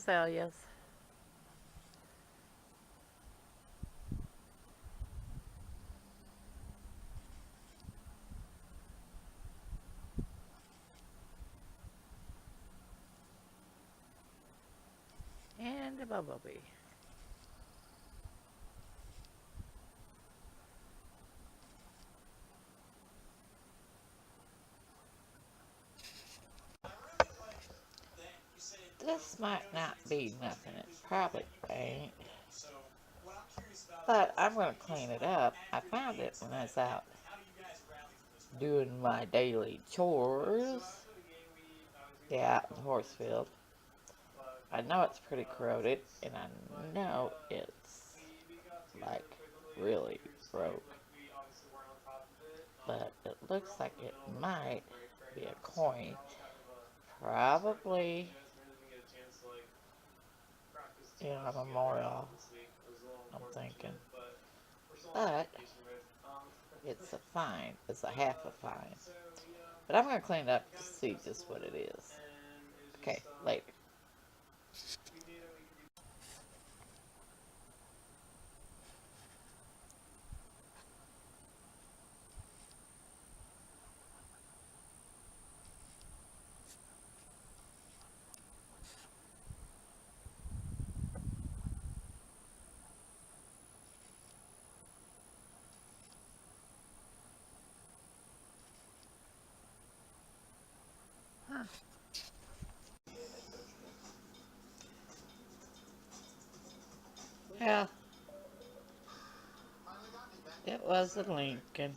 azaleas. And a bumblebee. This might not be nothing. It probably ain't. But I'm going to clean it up. I found it when I was out doing my daily chores. Yeah, out in the horse field. I know it's pretty corroded, and I know it's like really broke. But it looks like it might be a coin. Probably in a memorial, I'm thinking. But it's a fine. It's a half a fine. But I'm going to clean it up to see just what it is. Okay, later. Huh. Well, it was a Lincoln,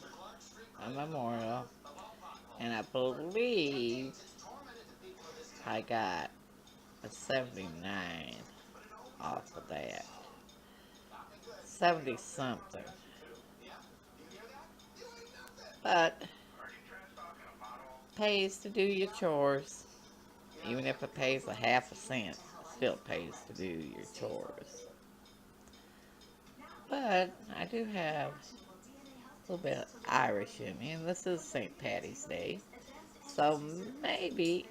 a memorial, and I believe I got a 79 off of that. 70 something. But pays to do your chores. Even if it pays a half a cent, it still pays to do your chores. But I do have a little bit of Irish in me, and this is St. Patty's Day. So maybe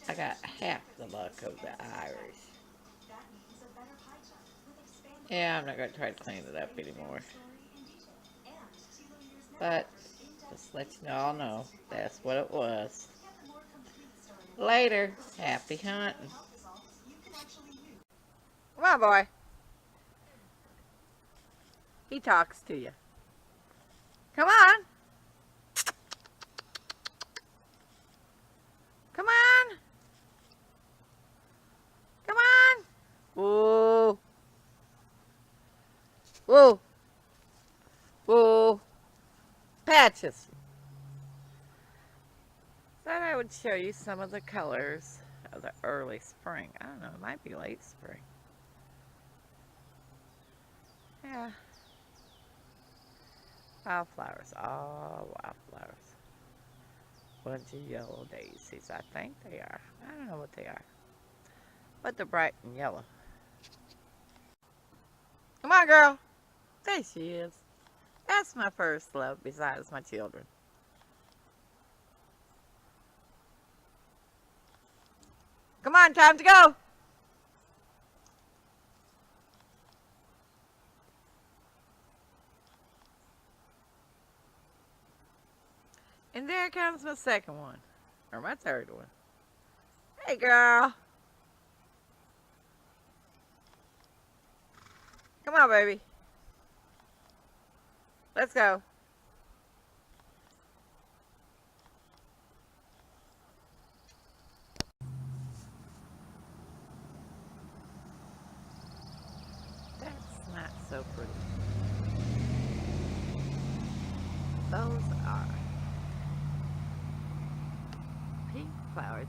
I got half the luck of the Irish. Yeah, I'm not going to try to clean it up anymore. But just let you all know, that's what it was. Later. Happy hunting. Come on, boy. He talks to you. Come on. Come on. Come on. Whoa. Whoa. Whoa. Patches. Thought I would show you some of the colors of the early spring. I don't know, it might be late spring. Yeah. Wildflowers, all wildflowers. Bunch of yellow daisies, I think they are. I don't know what they are. But they're bright and yellow. Come on, girl. There she is. That's my first love besides my children. Come on, time to go. And there comes my second one. Or my third one. Hey, girl. Come on, baby. Let's go. That's not so pretty. Those are pink flowers.